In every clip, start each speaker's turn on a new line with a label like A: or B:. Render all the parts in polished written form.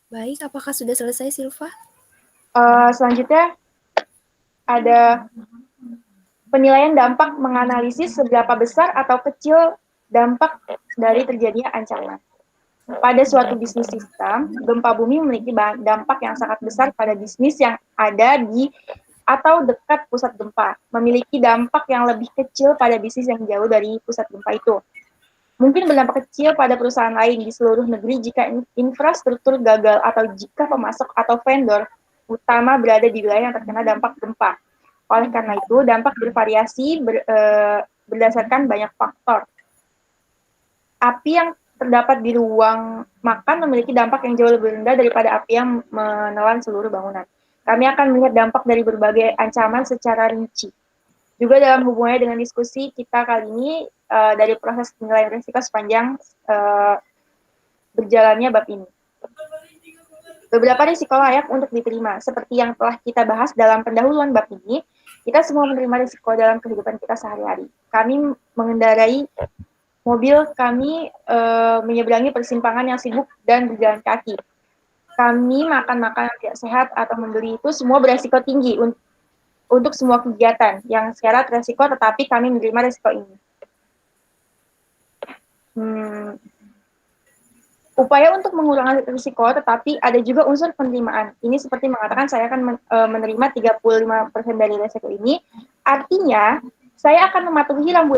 A: Baik, apakah sudah selesai, Silva?
B: Selanjutnya ada penilaian dampak, menganalisis seberapa besar atau kecil dampak dari terjadinya ancaman. Pada suatu bisnis sistem, gempa bumi memiliki dampak yang sangat besar pada bisnis yang ada di atau dekat pusat gempa, memiliki dampak yang lebih kecil pada bisnis yang jauh dari pusat gempa itu. Mungkin berdampak kecil pada perusahaan lain di seluruh negeri jika infrastruktur gagal atau jika pemasok atau vendor utama berada di wilayah yang terkena dampak gempa. Oleh karena itu, dampak bervariasi berdasarkan banyak faktor. Api yang terdapat di ruang makan memiliki dampak yang jauh lebih rendah daripada api yang menelan seluruh bangunan. Kami akan melihat dampak dari berbagai ancaman secara rinci. Juga dalam hubungannya dengan diskusi kita kali ini dari proses penilaian risiko sepanjang berjalannya bab ini. Beberapa risiko layak untuk diterima, seperti yang telah kita bahas dalam pendahuluan bab ini, kita semua menerima risiko dalam kehidupan kita sehari-hari. Kami mengendarai mobil, kami menyeberangi persimpangan yang sibuk dan berjalan kaki. Kami makan makanan yang tidak sehat atau membeli itu semua beresiko tinggi untuk semua kegiatan yang syarat resiko, tetapi kami menerima resiko ini. Upaya untuk mengurangi risiko, tetapi ada juga unsur penerimaan. Ini seperti mengatakan saya akan menerima 35% dari risiko ini. Artinya, saya akan mematuhi lampu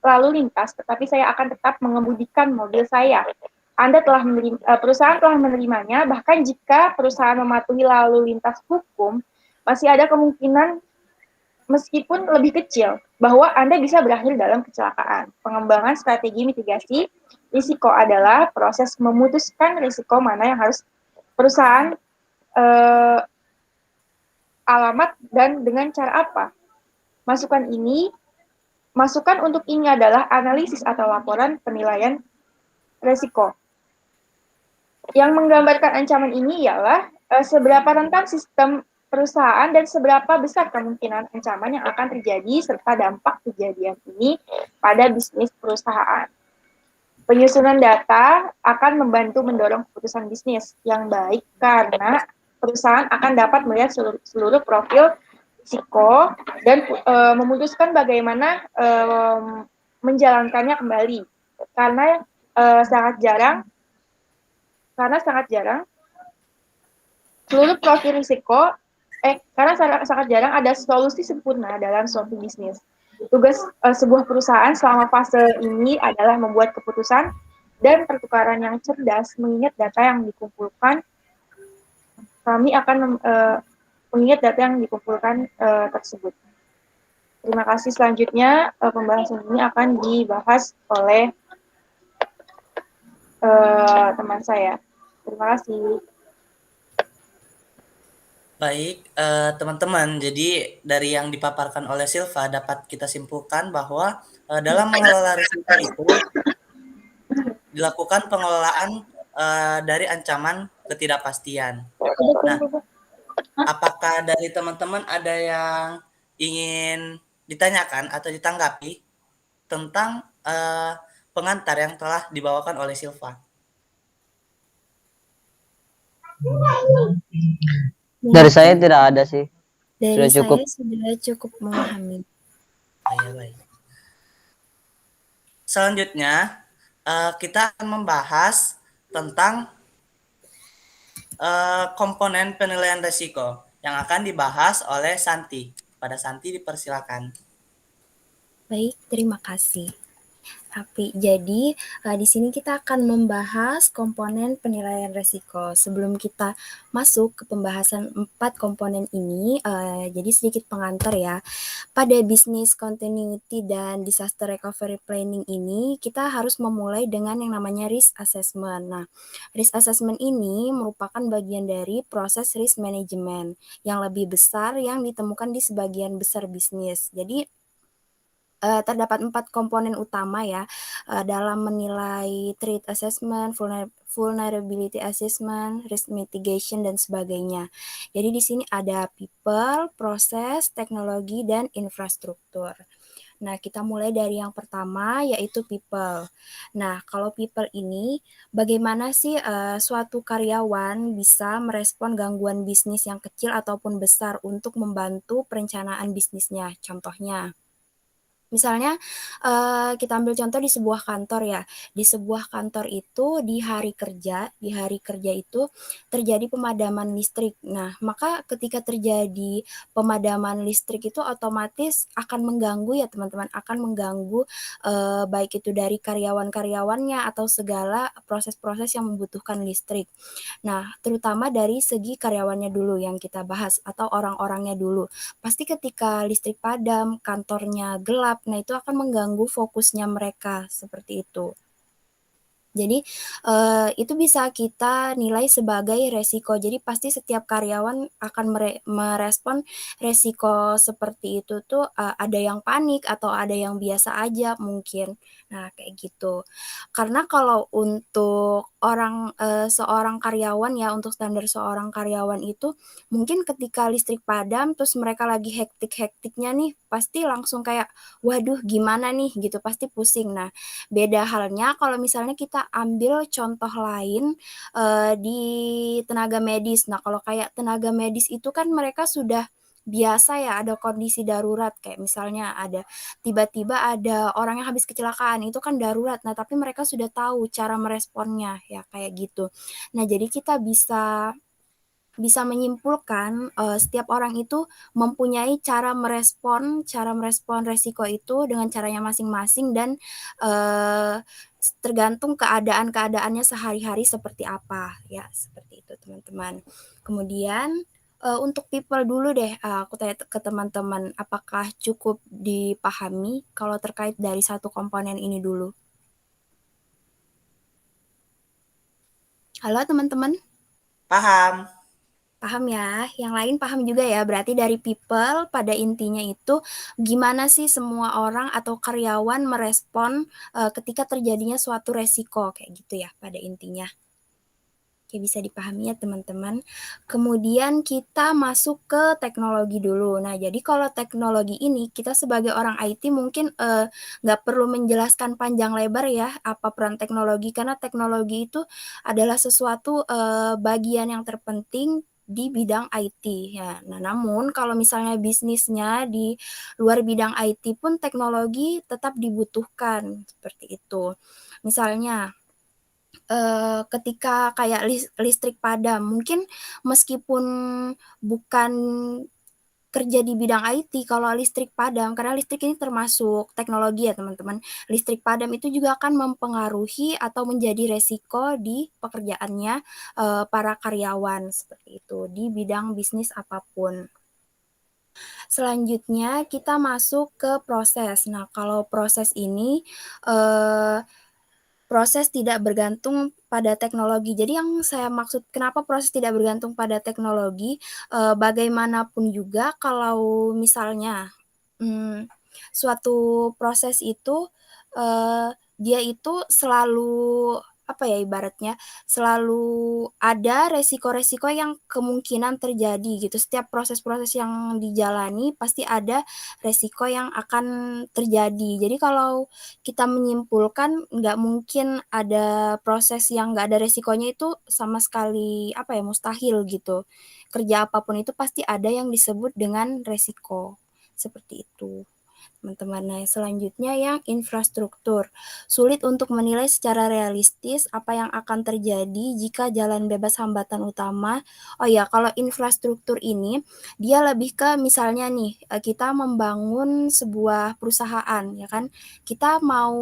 B: lalu lintas, tetapi saya akan tetap mengemudikan mobil saya. Perusahaan telah menerimanya, bahkan jika perusahaan mematuhi lalu lintas hukum, masih ada kemungkinan meskipun lebih kecil, bahwa Anda bisa berakhir dalam kecelakaan. Pengembangan strategi mitigasi risiko adalah proses memutuskan risiko mana yang harus perusahaan alamat dan dengan cara apa. Masukan untuk ini adalah analisis atau laporan penilaian risiko. Yang menggambarkan ancaman ini ialah seberapa rentan sistem perusahaan dan seberapa besar kemungkinan ancaman yang akan terjadi serta dampak kejadian ini pada bisnis perusahaan. Penyusunan data akan membantu mendorong keputusan bisnis yang baik karena perusahaan akan dapat melihat seluruh profil risiko dan memutuskan bagaimana menjalankannya kembali. Karena sangat jarang seluruh profil risiko karena sangat jarang ada solusi sempurna dalam suatu bisnis. Tugas sebuah perusahaan selama fase ini adalah membuat keputusan dan pertukaran yang cerdas mengingat data yang dikumpulkan. Kami akan mengingat data yang dikumpulkan tersebut. Terima kasih. Selanjutnya pembahasan ini akan dibahas oleh teman saya. Terima kasih.
C: Baik, teman-teman, jadi dari yang dipaparkan oleh Silva dapat kita simpulkan bahwa dalam mengelola risiko itu dilakukan pengelolaan dari ancaman ketidakpastian. Nah, apakah dari teman-teman ada yang ingin ditanyakan atau ditanggapi tentang pengantar yang telah dibawakan oleh Silva?
D: Dari saya tidak ada sih.
A: Dari
D: Sudah cukup.
A: saya sudah cukup memahami.
C: Baik. Selanjutnya, kita akan membahas tentang komponen penilaian risiko yang akan dibahas oleh Santi. Pada Santi dipersilakan.
A: Baik, terima kasih. Jadi di sini kita akan membahas komponen penilaian risiko. Sebelum kita masuk ke pembahasan 4 komponen ini, jadi sedikit pengantar ya. Pada bisnis continuity dan disaster recovery planning ini, kita harus memulai dengan yang namanya risk assessment. Nah, risk assessment ini merupakan bagian dari proses risk management yang lebih besar yang ditemukan di sebagian besar bisnis. Jadi terdapat 4 komponen utama ya dalam menilai threat assessment, vulnerability assessment, risk mitigation dan sebagainya. Jadi di sini ada people, proses, teknologi dan infrastruktur. Nah, kita mulai dari yang pertama yaitu people. Nah, kalau people ini bagaimana sih suatu karyawan bisa merespon gangguan bisnis yang kecil ataupun besar untuk membantu perencanaan bisnisnya? Contohnya, misalnya kita ambil contoh di sebuah kantor ya. Di sebuah kantor itu di hari kerja itu terjadi pemadaman listrik. Nah, maka ketika terjadi pemadaman listrik itu otomatis akan mengganggu ya teman-teman, akan mengganggu baik itu dari karyawan-karyawannya atau segala proses-proses yang membutuhkan listrik. Nah, terutama dari segi karyawannya dulu yang kita bahas atau orang-orangnya dulu. Pasti ketika listrik padam, kantornya gelap, nah itu akan mengganggu fokusnya mereka, seperti itu. Jadi itu bisa kita nilai sebagai resiko. Jadi pasti setiap karyawan akan merespon resiko seperti itu tuh ada yang panik atau ada yang biasa aja mungkin. Nah kayak gitu. Karena kalau untuk seorang karyawan ya, untuk standar seorang karyawan itu mungkin ketika listrik padam terus mereka lagi hektik-hektiknya nih pasti langsung kayak waduh gimana nih gitu, pasti pusing. Nah beda halnya kalau misalnya kita ambil contoh lain di tenaga medis. Nah, kalau kayak tenaga medis itu kan mereka sudah biasa ya ada kondisi darurat kayak misalnya ada tiba-tiba ada orang yang habis kecelakaan itu kan darurat. Nah, tapi mereka sudah tahu cara meresponnya ya kayak gitu. Nah, jadi kita bisa menyimpulkan setiap orang itu mempunyai cara merespon resiko itu dengan caranya masing-masing dan tergantung keadaan-keadaannya sehari-hari seperti apa ya seperti itu teman-teman. Kemudian untuk people dulu deh, aku tanya ke teman-teman, apakah cukup dipahami kalau terkait dari satu komponen ini dulu? Halo teman-teman?
C: Paham?
A: Paham ya, yang lain paham juga ya. Berarti dari people pada intinya itu gimana sih semua orang atau karyawan merespon ketika terjadinya suatu resiko kayak gitu ya pada intinya. Oke, bisa dipahami ya teman-teman. Kemudian kita masuk ke teknologi dulu. Nah, jadi kalau teknologi ini kita sebagai orang IT mungkin nggak perlu menjelaskan panjang lebar ya apa peran teknologi karena teknologi itu adalah sesuatu bagian yang terpenting di bidang IT ya. Nah, namun kalau misalnya bisnisnya di luar bidang IT pun teknologi tetap dibutuhkan seperti itu. Misalnya ketika kayak listrik padam, mungkin meskipun bukan kerja di bidang IT, kalau listrik padam, karena listrik ini termasuk teknologi ya teman-teman, listrik padam itu juga akan mempengaruhi atau menjadi resiko di pekerjaannya para karyawan seperti itu di bidang bisnis apapun. Selanjutnya kita masuk ke proses. Nah, kalau proses ini proses tidak bergantung pada teknologi. Jadi yang saya maksud kenapa proses tidak bergantung pada teknologi, bagaimanapun juga kalau misalnya, suatu proses itu, dia itu selalu, apa ya ibaratnya, selalu ada resiko-resiko yang kemungkinan terjadi gitu. Setiap proses-proses yang dijalani pasti ada resiko yang akan terjadi. Jadi kalau kita menyimpulkan nggak mungkin ada proses yang nggak ada resikonya itu sama sekali, apa ya, mustahil gitu. Kerja apapun itu pasti ada yang disebut dengan resiko, seperti itu teman-teman. Nah, selanjutnya yang infrastruktur. Sulit untuk menilai secara realistis apa yang akan terjadi jika jalan bebas hambatan utama. Oh ya, kalau infrastruktur ini dia lebih ke misalnya nih, kita membangun sebuah perusahaan ya kan. Kita mau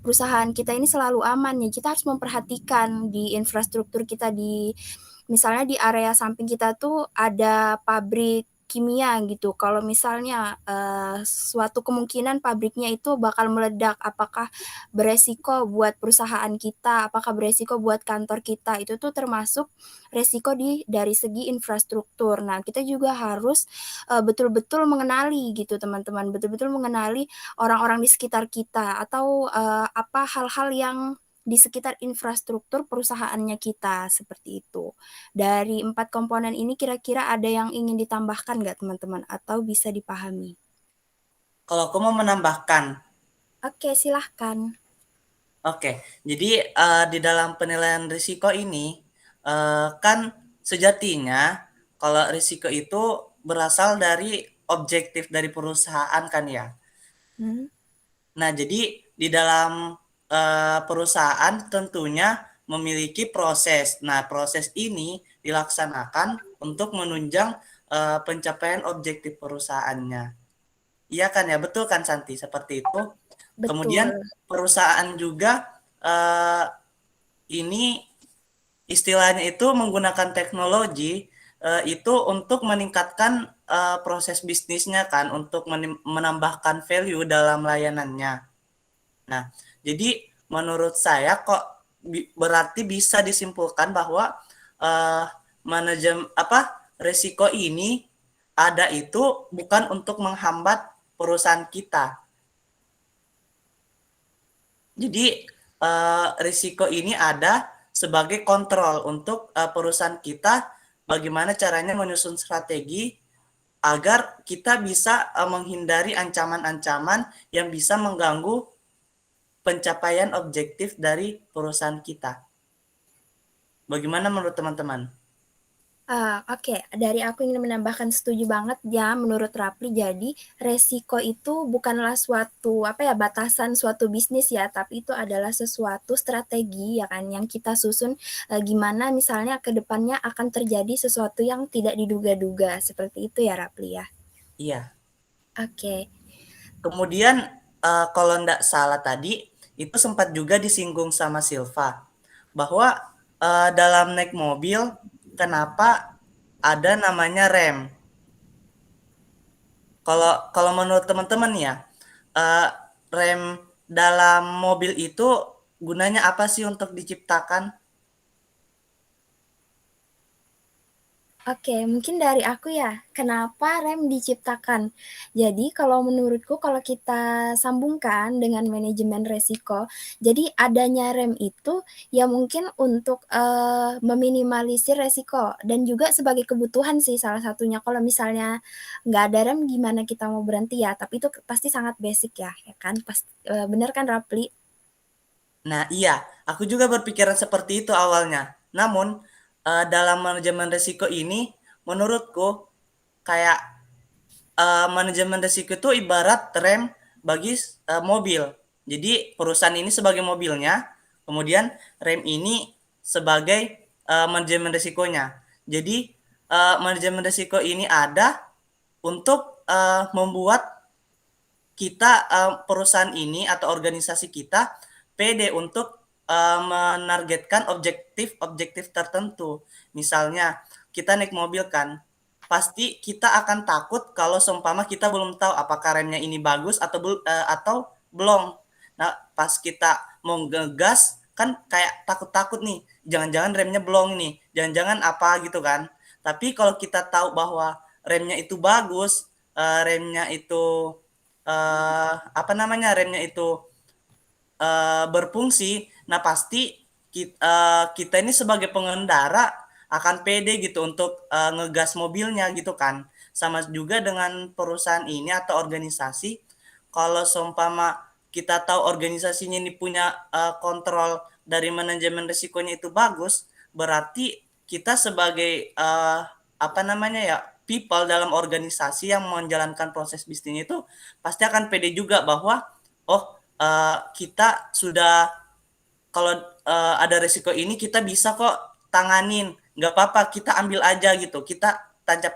A: perusahaan kita ini selalu aman ya. Kita harus memperhatikan di infrastruktur kita misalnya di area samping kita tuh ada pabrik kimia gitu. Kalau misalnya suatu kemungkinan pabriknya itu bakal meledak, apakah beresiko buat perusahaan kita, apakah beresiko buat kantor kita, itu tuh termasuk resiko dari segi infrastruktur. Nah, kita juga harus betul-betul mengenali gitu teman-teman, betul-betul mengenali orang-orang di sekitar kita atau apa hal-hal yang di sekitar infrastruktur perusahaannya kita, seperti itu. Dari 4 komponen ini kira-kira ada yang ingin ditambahkan nggak teman-teman? Atau bisa dipahami?
C: Kalau aku mau menambahkan.
A: Oke, silahkan.
C: Oke, jadi di dalam penilaian risiko ini kan sejatinya kalau risiko itu berasal dari objektif dari perusahaan kan ya.
A: Hmm.
C: Nah, jadi di dalam perusahaan tentunya memiliki proses. Nah, proses ini dilaksanakan untuk menunjang pencapaian objektif perusahaannya. Iya kan ya, betul kan Santi? Seperti itu. Kemudian
A: Betul.
C: perusahaan juga ini istilahnya itu menggunakan teknologi itu untuk meningkatkan proses bisnisnya kan, untuk menambahkan value dalam layanannya. Nah, jadi menurut saya kok berarti bisa disimpulkan bahwa manajemen resiko ini ada itu bukan untuk menghambat perusahaan kita. Jadi risiko ini ada sebagai kontrol untuk perusahaan kita, bagaimana caranya menyusun strategi agar kita bisa menghindari ancaman-ancaman yang bisa mengganggu pencapaian objektif dari perusahaan kita. Bagaimana menurut teman-teman?
A: Oke, dari aku ingin menambahkan setuju banget ya menurut Rapli. Jadi resiko itu bukanlah suatu batasan suatu bisnis ya, tapi itu adalah sesuatu strategi ya kan yang kita susun gimana misalnya ke depannya akan terjadi sesuatu yang tidak diduga-duga. Seperti itu ya Rapli ya.
C: Iya.
A: Oke.
C: Kemudian kalau tidak salah tadi itu sempat juga disinggung sama Silva bahwa dalam naik mobil kenapa ada namanya rem. Kalau menurut teman-teman ya, rem dalam mobil itu gunanya apa sih untuk diciptakan?
A: Oke, mungkin dari aku ya, kenapa rem diciptakan? Jadi kalau menurutku kalau kita sambungkan dengan manajemen resiko, jadi adanya rem itu ya mungkin untuk meminimalisir resiko dan juga sebagai kebutuhan sih salah satunya. Kalau misalnya nggak ada rem gimana kita mau berhenti ya? Tapi itu pasti sangat basic ya, ya kan? Bener kan Rapli?
C: Nah iya, aku juga berpikiran seperti itu awalnya. Namun dalam manajemen risiko ini, menurutku kayak manajemen risiko itu ibarat rem bagi mobil. Jadi perusahaan ini sebagai mobilnya, kemudian rem ini sebagai manajemen risikonya. Jadi manajemen risiko ini ada untuk membuat kita perusahaan ini atau organisasi kita pede untuk menargetkan objektif tertentu. Misalnya kita naik mobil kan, pasti kita akan takut kalau seumpama kita belum tahu apakah remnya ini bagus atau belum. Nah, pas kita mau ngegas kan kayak takut-takut nih, jangan-jangan remnya belum nih, jangan-jangan apa gitu kan. Tapi kalau kita tahu bahwa remnya itu bagus, remnya itu remnya itu berfungsi, nah pasti kita ini sebagai pengendara akan pede gitu untuk ngegas mobilnya gitu kan. Sama juga dengan perusahaan ini atau organisasi, kalau seumpama kita tahu organisasinya ini punya kontrol dari manajemen risikonya itu bagus, berarti kita sebagai people dalam organisasi yang menjalankan proses bisnis itu pasti akan pede juga bahwa kita sudah kalau ada risiko ini kita bisa kok tanganin, nggak apa-apa kita ambil aja gitu, kita tancap aja